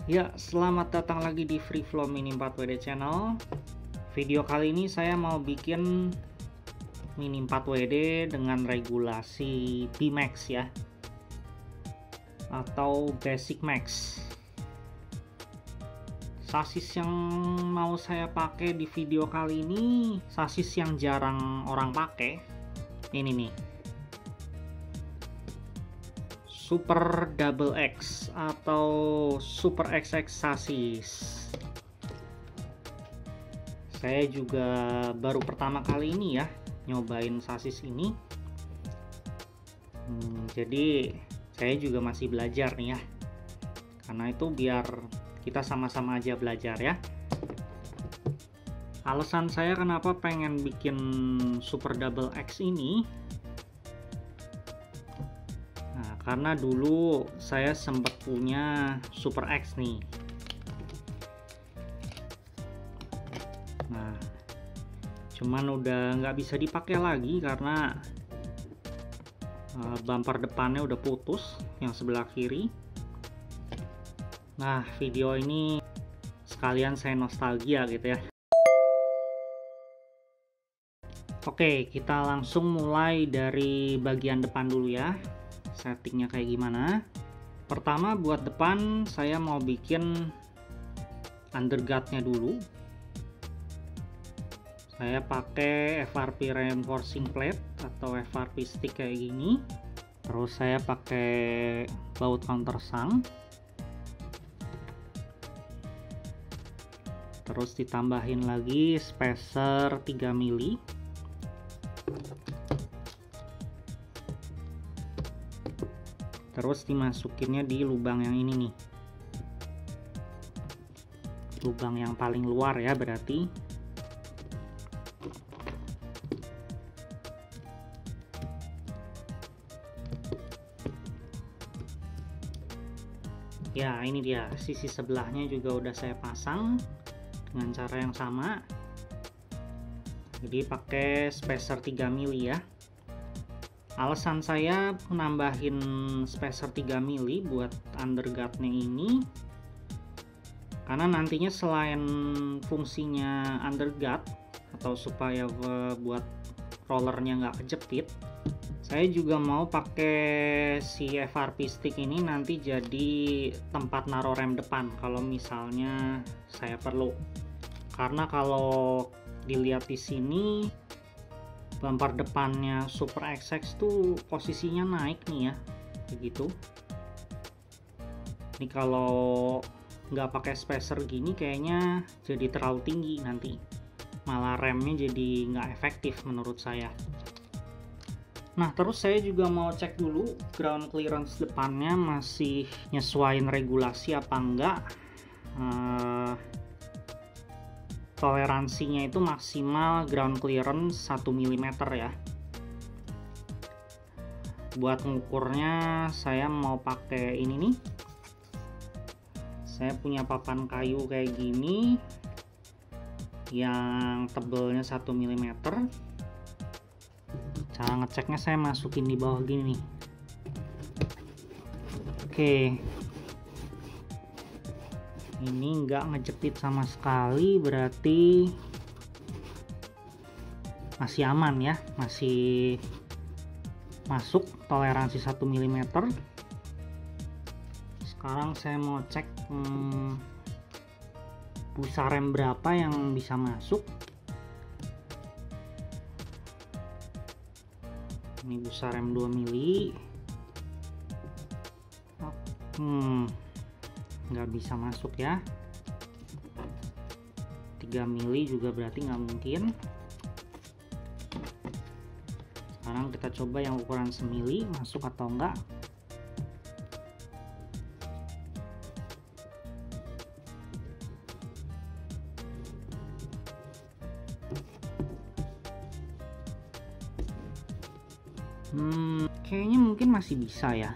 Ya, selamat datang lagi di Freeflow Mini 4WD Channel. Video kali ini saya mau bikin Mini 4WD dengan regulasi B-Max ya, atau Basic Max. Sasis yang mau saya pakai di video kali ini sasis yang jarang orang pakai. Ini nih, Super Double X atau Super XX sasis. Saya juga baru pertama kali ini ya nyobain sasis ini. Jadi saya juga masih belajar nih ya. Karena itu biar kita sama-sama aja belajar ya. Alasan saya kenapa pengen bikin Super Double X ini, karena dulu saya sempat punya Super X nih. Nah, cuman udah nggak bisa dipakai lagi karena bumper depannya udah putus yang sebelah kiri. Nah, video ini sekalian saya nostalgia gitu ya. Oke, kita langsung mulai dari bagian depan dulu ya. Settingnya kayak gimana. Pertama buat depan saya mau bikin underguardnya dulu. Saya pakai FRP reinforcing plate atau FRP stick kayak gini. Terus saya pakai baut countersunk. Terus ditambahin lagi spacer 3 mili. Terus dimasukinnya di lubang yang ini nih, lubang yang paling luar ya berarti. Ya, ini dia, sisi sebelahnya juga udah saya pasang dengan cara yang sama. Jadi pakai spacer 3 mili ya. Alasan saya nambahin spacer 3 mili buat underguardnya ini karena nantinya selain fungsinya underguard atau supaya buat rollernya nggak kejepit, saya juga mau pakai si FRP stick ini nanti jadi tempat naruh rem depan kalau misalnya saya perlu. Karena kalau dilihat di sini bumper depannya Super XX tuh posisinya naik nih ya, begitu. Ini kalau nggak pakai spacer gini kayaknya jadi terlalu tinggi nanti, malah remnya jadi nggak efektif menurut saya. Nah, terus saya juga mau cek dulu ground clearance depannya masih nyesuaiin regulasi apa enggak. Toleransinya itu maksimal ground clearance 1 mm ya. Buat ngukurnya saya mau pakai ini nih. Saya punya papan kayu kayak gini yang tebelnya 1 mm. Cara ngeceknya saya masukin di bawah gini nih. Oke. Ini nggak ngejepit sama sekali, berarti masih aman ya, masih masuk toleransi 1 mm. Sekarang saya mau cek busa rem berapa yang bisa masuk. Ini busa rem 2 mili. Nggak bisa masuk ya. 3 mili juga berarti nggak mungkin. Sekarang kita coba yang ukuran 1 mili masuk atau enggak. Kayaknya mungkin masih bisa ya,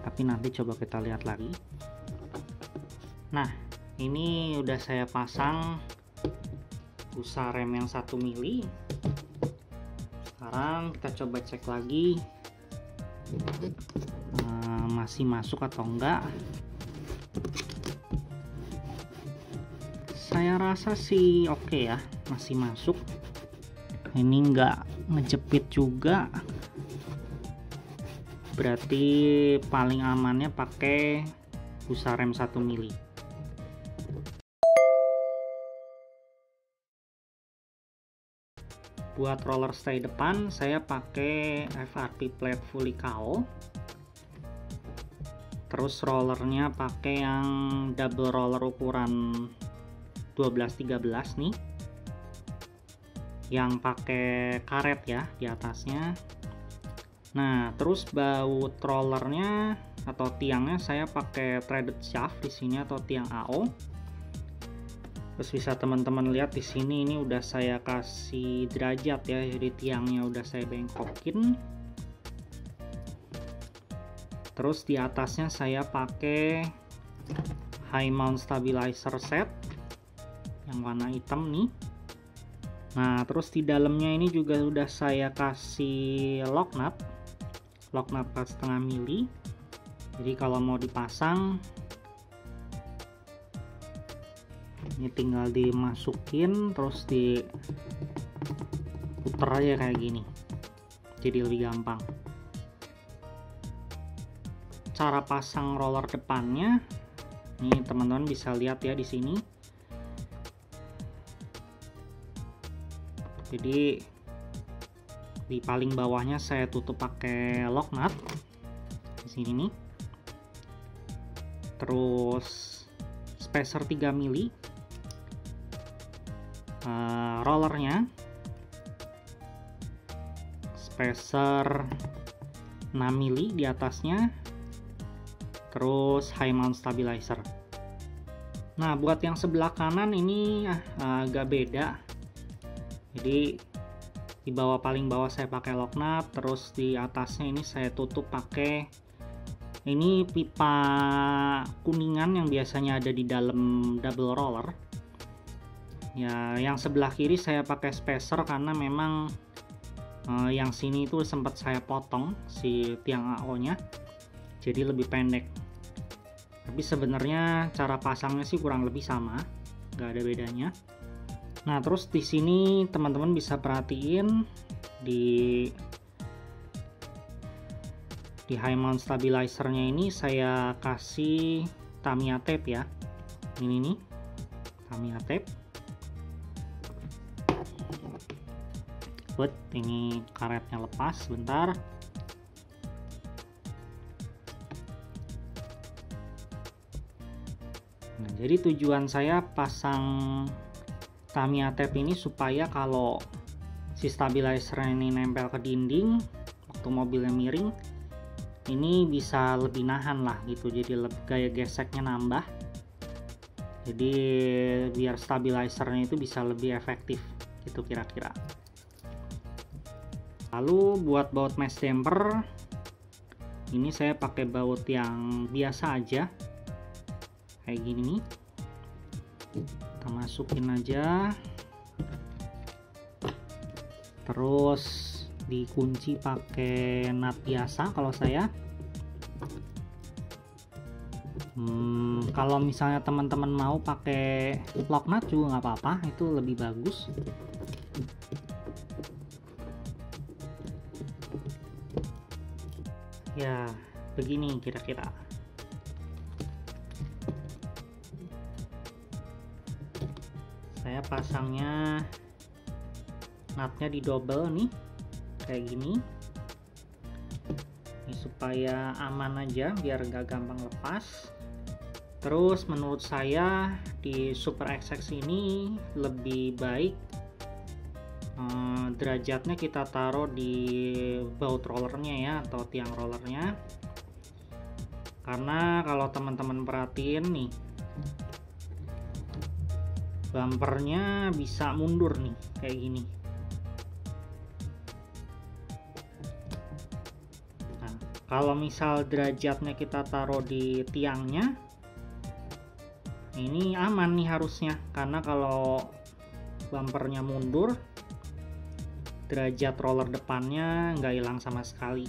tapi nanti coba kita lihat lagi. Nah, ini udah saya pasang busa rem yang 1 mili. Sekarang kita coba cek lagi masih masuk atau enggak. Saya rasa sih oke ya, masih masuk. Ini nggak ngejepit juga, berarti paling amannya pakai busa rem 1 mili. Buat roller stay depan saya pakai FRP plate fully KO. Terus rollernya pakai yang double roller ukuran 12-13 nih, yang pakai karet ya di atasnya. Nah, terus baut rollernya atau tiangnya saya pakai threaded shaft di sini atau tiang AO. Terus bisa teman-teman lihat di sini, ini udah saya kasih derajat ya, jadi tiangnya udah saya bengkokin. Terus di atasnya saya pakai high mount stabilizer set yang warna hitam nih. Nah, terus di dalamnya ini juga udah saya kasih lock nut 4,5 mili. Jadi kalau mau dipasang, ini tinggal dimasukin terus diputer aja kayak gini, jadi lebih gampang. Cara pasang roller depannya, ini teman-teman bisa lihat ya di sini. Jadi di paling bawahnya saya tutup pakai lock nut di sini nih. Terus spacer 3 mili. Rollernya spacer 6 mili di atasnya, terus high mount stabilizer. Nah, buat yang sebelah kanan ini agak beda. Jadi di bawah, paling bawah saya pakai lock nut, terus di atasnya ini saya tutup pakai ini pipa kuningan yang biasanya ada di dalam double roller. Ya, yang sebelah kiri saya pakai spacer karena memang yang sini itu sempat saya potong si tiang AO nya, jadi lebih pendek. Tapi sebenarnya cara pasangnya sih kurang lebih sama, nggak ada bedanya. Nah, terus di sini teman-teman bisa perhatiin di high mount stabilizernya ini saya kasih Tamiya tape ya. Ini nih Tamiya tape. Ini karetnya lepas, sebentar. Nah, jadi tujuan saya pasang Tamiya tape ini supaya kalau si stabilizer ini nempel ke dinding waktu mobilnya miring, ini bisa lebih nahan lah gitu, jadi gaya geseknya nambah, jadi biar stabilizernya itu bisa lebih efektif gitu kira-kira. Lalu buat baut mesh damper, ini saya pakai baut yang biasa aja kayak gini nih. Kita masukin aja, terus dikunci pakai nut biasa kalau saya. Kalau misalnya teman-teman mau pakai lock nut juga nggak apa-apa, itu lebih bagus. Ya, begini kira-kira. Saya pasangnya nutnya di double nih, kayak gini. Ini supaya aman aja, biar gak gampang lepas. Terus menurut saya di Super XX ini lebih baik derajatnya kita taruh di baut rollernya ya, atau tiang rollernya. Karena kalau teman-teman perhatiin nih, bumpernya bisa mundur nih kayak gini. Nah, kalau misal derajatnya kita taruh di tiangnya, ini aman nih harusnya, karena kalau bumpernya mundur, derajat roller depannya nggak hilang sama sekali.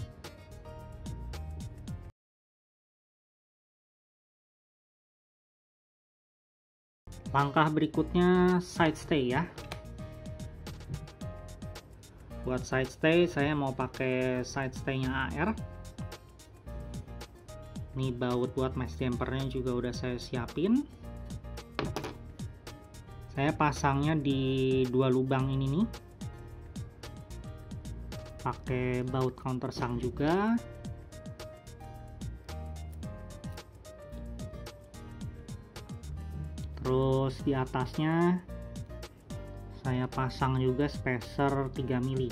Langkah berikutnya side stay ya. Buat side stay saya mau pakai side stay-nya AR. Ini baut buat mesh dampernya juga udah saya siapin. Saya pasangnya di 2 lubang ini nih. Pakai baut countersunk juga. Terus di atasnya saya pasang juga spacer 3 mili.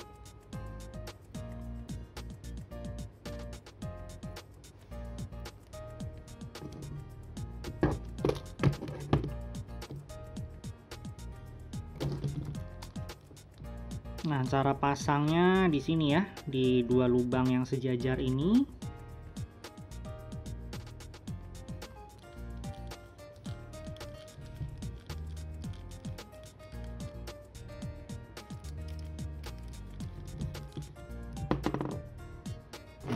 Nah, cara pasangnya di sini ya, di 2 lubang yang sejajar ini.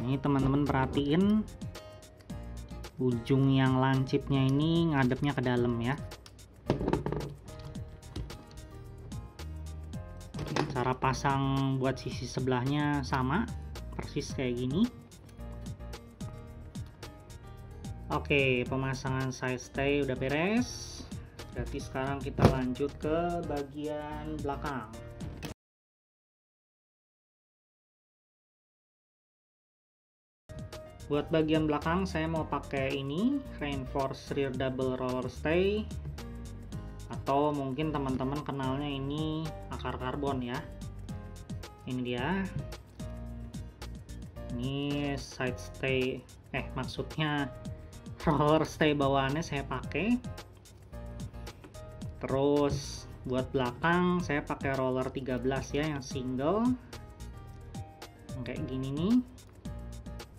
Ini teman-teman perhatiin ujung yang lancipnya ini ngadepnya ke dalam ya. Cara pasang buat sisi sebelahnya sama persis kayak gini. Oke, pemasangan side stay udah beres. Berarti sekarang kita lanjut ke bagian belakang. Buat bagian belakang saya mau pakai ini reinforced rear double roller stay, atau mungkin teman-teman kenalnya ini akar karbon ya. Ini dia. Ini side stay, maksudnya roller stay bawaannya saya pakai. Terus buat belakang saya pakai roller 13 ya, yang single kayak gini nih.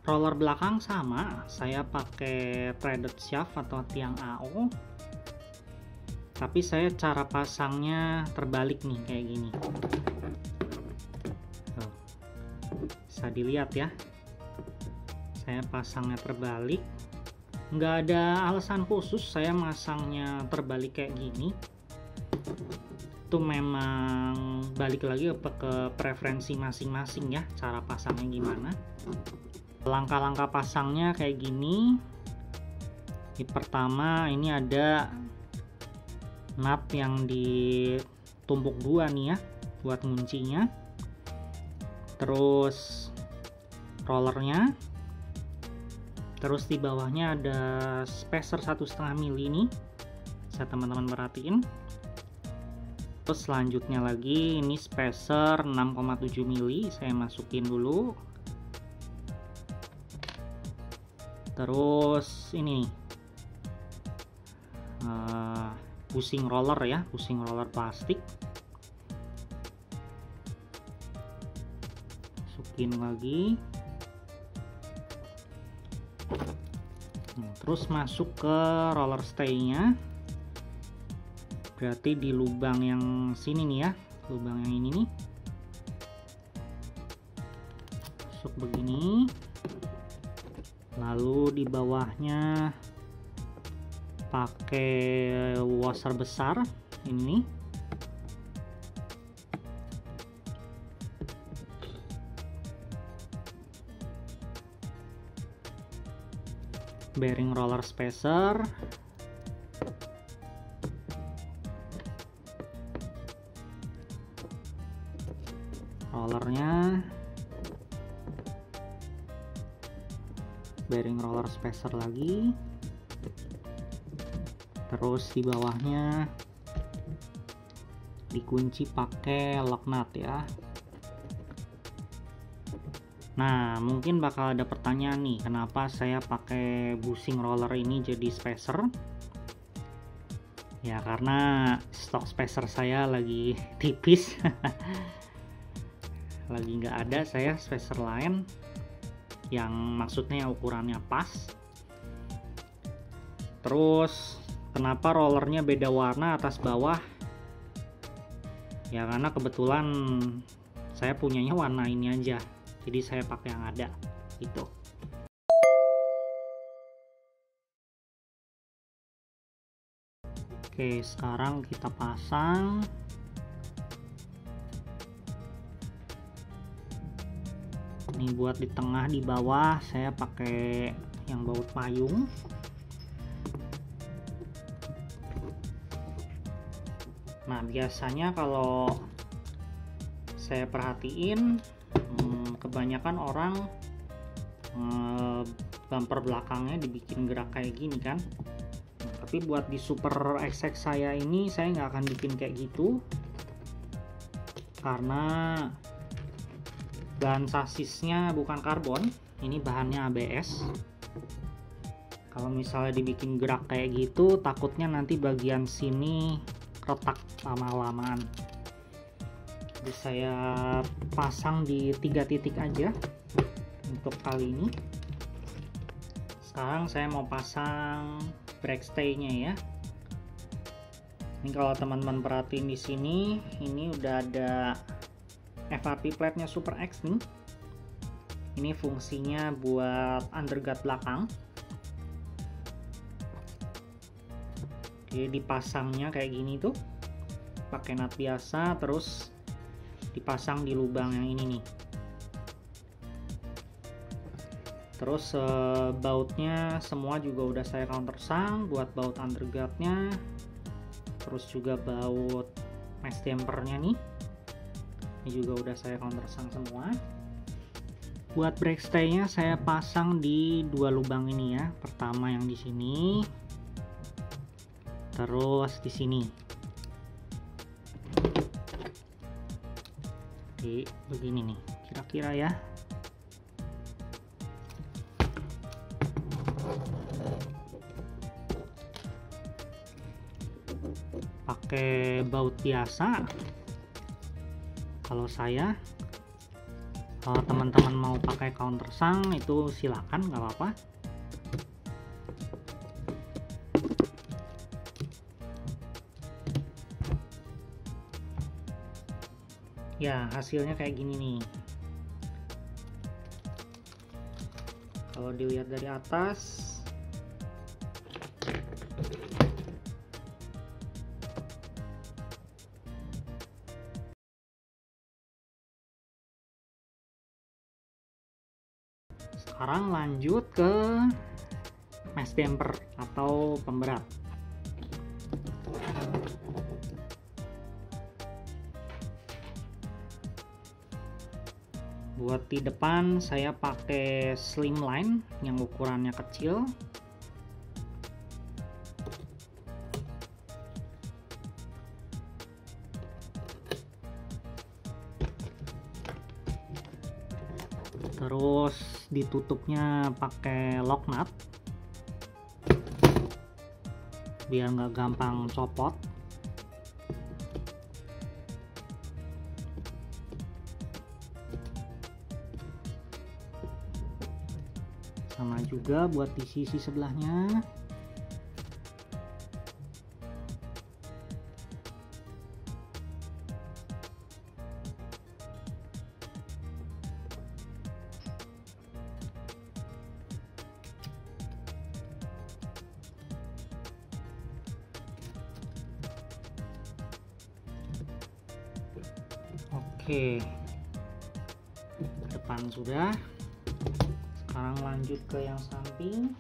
Roller belakang sama, saya pakai threaded shaft atau tiang AO, tapi saya cara pasangnya terbalik nih kayak gini. Bisa dilihat ya, saya pasangnya terbalik. Nggak ada alasan khusus saya masangnya terbalik kayak gini. Itu memang balik lagi ke preferensi masing-masing ya, cara pasangnya gimana. Langkah-langkah pasangnya kayak gini. Pertama ini ada nut yang ditumpuk 2 nih ya buat nguncinya. Terus rollernya. Terus di bawahnya ada spacer 1,5 mili nih. Bisa teman-teman perhatiin. Terus selanjutnya lagi ini spacer 6,7 mili, saya masukin dulu. Terus ini pusing roller ya, pusing roller plastik, masukin lagi. Terus masuk ke roller stay-nya, berarti di lubang yang sini nih ya, lubang yang ini nih, masuk begini. Lalu di bawahnya pakai washer besar ini. Bearing roller spacer. Rollernya. Bearing roller spacer lagi. Terus di bawahnya dikunci pakai lock nut ya. Nah, mungkin bakal ada pertanyaan nih, kenapa saya pakai bushing roller ini jadi spacer? Ya karena stok spacer saya lagi tipis. Lagi nggak ada saya spacer lain yang maksudnya ukurannya pas. Terus kenapa rollernya beda warna atas bawah? Ya karena kebetulan saya punyanya warna ini aja, jadi saya pakai yang ada gitu. Oke, sekarang kita pasang. Ini buat di tengah, di bawah saya pakai yang baut payung. Nah, biasanya kalau saya perhatiin kebanyakan orang bumper belakangnya dibikin gerak kayak gini kan. Nah, tapi buat di Super XX saya ini saya nggak akan bikin kayak gitu, karena bahan sasisnya bukan karbon, ini bahannya ABS. Kalau misalnya dibikin gerak kayak gitu, takutnya nanti bagian sini retak lama-lamaan. Jadi saya pasang di 3 titik aja untuk kali ini. Sekarang saya mau pasang brake stay-nya ya. Ini kalau teman-teman perhatiin di sini, ini udah ada FRP plate-nya Super X nih. Ini fungsinya buat underguard belakang. Jadi dipasangnya kayak gini tuh, pakai nut biasa, terus dipasang di lubang yang ini nih. Terus bautnya semua juga udah saya countersang buat baut underguardnya, terus juga baut mesh dampernya nih. Ini juga udah saya countersang semua. Buat brake stay-nya saya pasang di 2 lubang ini ya. Pertama yang di sini, terus di sini. Oke, begini nih kira-kira ya. Pakai baut biasa. Kalau saya, kalau teman-teman mau pakai countersang itu silakan, nggak apa-apa. Ya, hasilnya kayak gini nih. Kalau dilihat dari atas, sekarang lanjut ke mesh damper atau pemberat. Buat di depan saya pakai slimline yang ukurannya kecil. Terus ditutupnya pakai lock nut biar nggak gampang copot. Sama juga buat di sisi sebelahnya. Oke, depan sudah. Sekarang lanjut ke yang samping.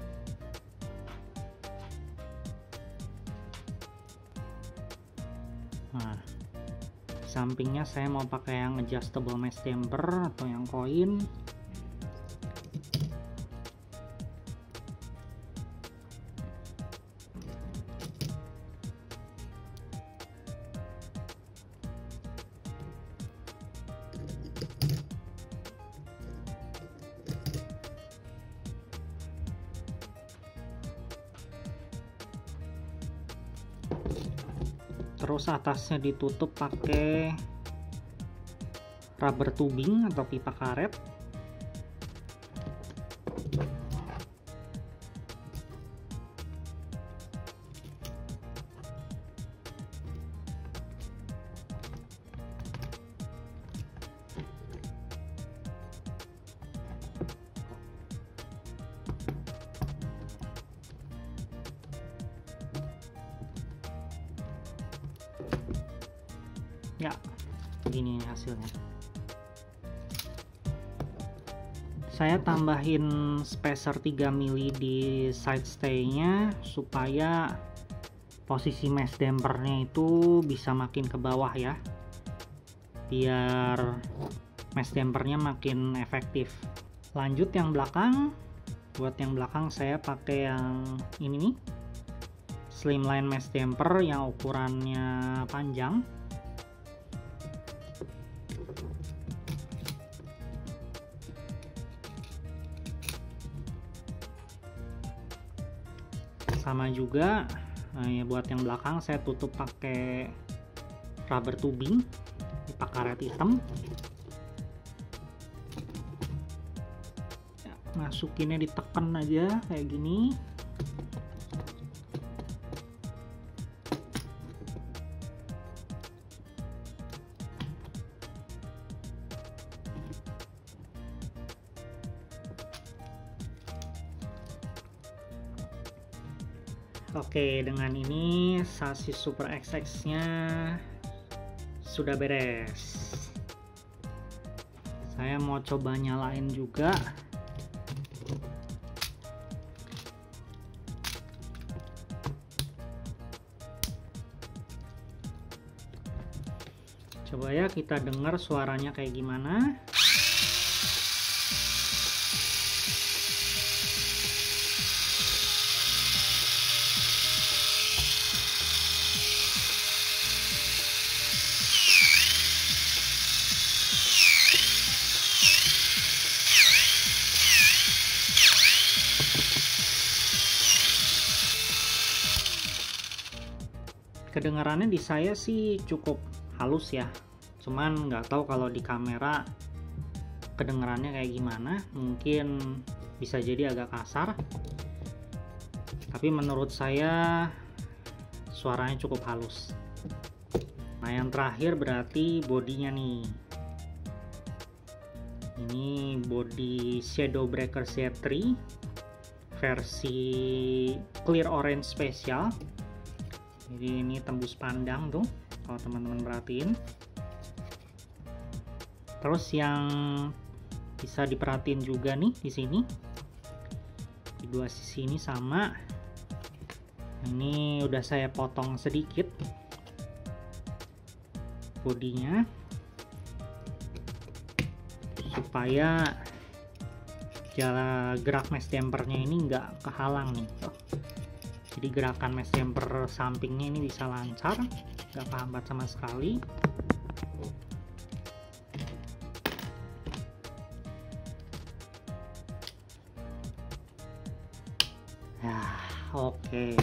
Nah, sampingnya saya mau pakai yang adjustable mesh damper atau yang koin. Terus atasnya ditutup pakai rubber tubing atau pipa karet. Ya, begini hasilnya. Saya tambahin spacer 3 mili di side stay-nya supaya posisi mesh dampernya itu bisa makin ke bawah ya, biar mesh dampernya makin efektif. Lanjut yang belakang. Buat yang belakang saya pakai yang ini nih, slimline mesh damper yang ukurannya panjang. Sama juga ya, buat yang belakang saya tutup pakai rubber tubing pakai karet hitam. Ya, masukinnya ditekan aja kayak gini. Oke, dengan ini sasis Super XX-nya sudah beres. Saya mau coba nyalain juga. Coba ya kita dengar suaranya kayak gimana. Kedengarannya di saya sih cukup halus ya, cuman nggak tahu kalau di kamera kedengarannya kayak gimana. Mungkin bisa jadi agak kasar, tapi menurut saya suaranya cukup halus. Nah, yang terakhir berarti bodinya nih. Ini body Shadow Breaker Z3 versi clear orange special. Jadi ini tembus pandang tuh kalau teman-teman perhatiin. Terus yang bisa diperhatiin juga nih di sini, di dua sisi ini sama. Ini udah saya potong sedikit bodinya supaya gerak mesh dampernya ini nggak kehalang nih. Jadi gerakan mesh damper sampingnya ini bisa lancar, nggak kehambat sama sekali. Nah, oke.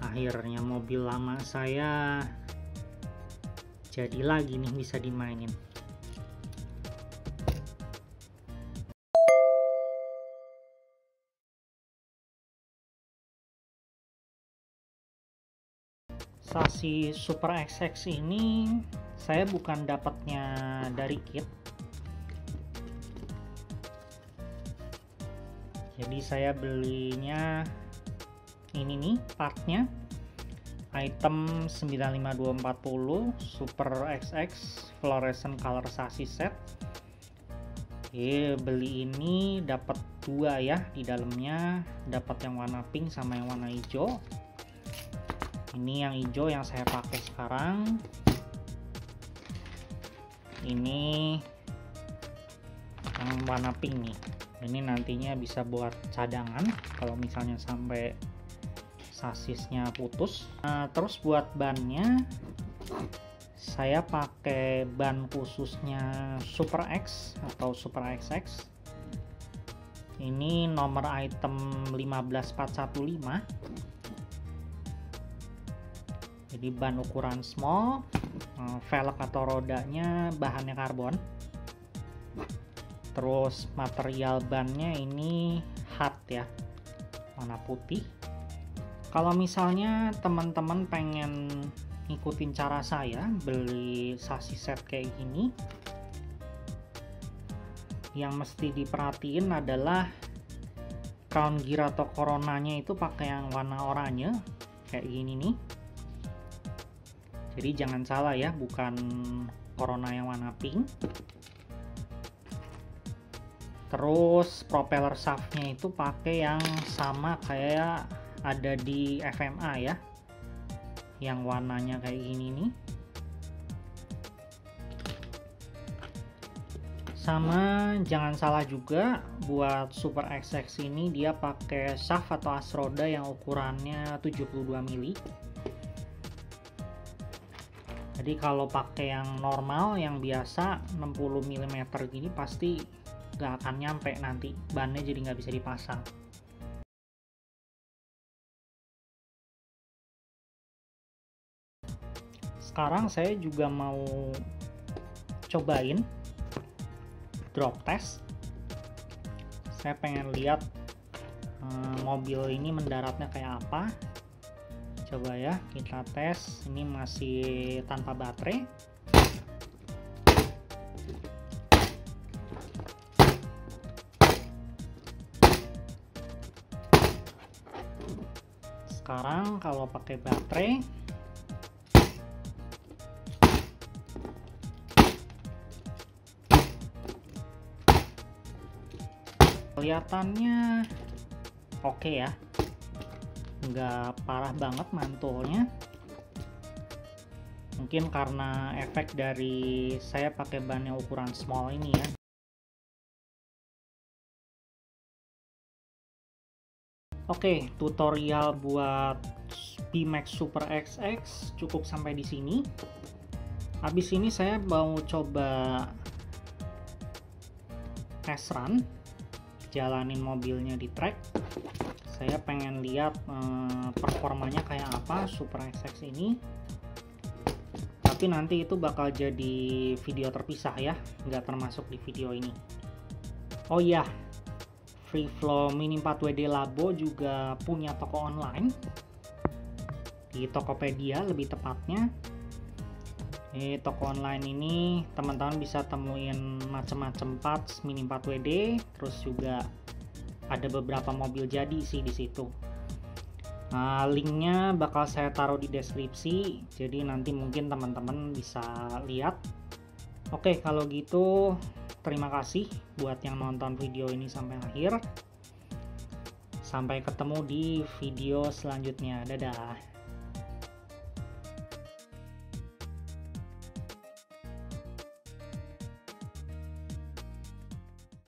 Akhirnya mobil lama saya jadi lagi nih, bisa dimainin. Sasis Super XX ini saya bukan dapatnya dari kit, jadi saya belinya ini nih partnya, item 952440 Super XX fluorescent color sasis set. Oke, beli ini dapat dua ya, di dalamnya dapat yang warna pink sama yang warna hijau. Ini yang hijau yang saya pakai sekarang. Ini yang warna pink nih. Ini nantinya bisa buat cadangan kalau misalnya sampai sasisnya putus. Nah, terus buat bannya saya pakai ban khususnya Super X atau Super XX. Ini nomor item 15415. Jadi ban ukuran small, velg atau rodanya bahannya karbon. Terus material bannya ini hard ya, warna putih. Kalau misalnya teman-teman pengen ngikutin cara saya beli sasis set kayak gini, yang mesti diperhatiin adalah crown gear atau coronanya itu pakai yang warna oranye. kayak gini nih. Jadi jangan salah ya, bukan Corona yang warna pink. Terus propeller shaftnya itu pakai yang sama kayak ada di FMA ya, yang warnanya kayak gini nih. Sama jangan salah juga, buat Super XX ini dia pakai shaft atau as roda yang ukurannya 72 mili. Jadi kalau pakai yang normal, yang biasa 60 mm gini pasti gak akan nyampe, nanti bannya jadi nggak bisa dipasang. Sekarang saya juga mau cobain drop test. Saya pengen lihat mobil ini mendaratnya kayak apa. Coba ya, kita tes. Ini masih tanpa baterai. Sekarang kalau pakai baterai, kelihatannya oke ya, nggak parah banget mantulnya. Mungkin karena efek dari saya pakai ban yang ukuran small ini ya. Oke, tutorial buat P-Max Super XX cukup sampai di sini. Habis ini saya mau coba test run, jalanin mobilnya di track. Saya pengen lihat performanya kayak apa Super XX ini. Tapi nanti itu bakal jadi video terpisah ya, nggak termasuk di video ini. Oh iya, Freeflow Mini 4WD Labo juga punya toko online, di Tokopedia lebih tepatnya. Di toko online ini teman-teman bisa temuin macam-macam parts Mini 4WD, terus juga ada beberapa mobil jadi sih di situ. Nah, linknya bakal saya taruh di deskripsi, jadi nanti mungkin teman-teman bisa lihat. Oke, kalau gitu terima kasih buat yang nonton video ini sampai akhir. Sampai ketemu di video selanjutnya. Dadah.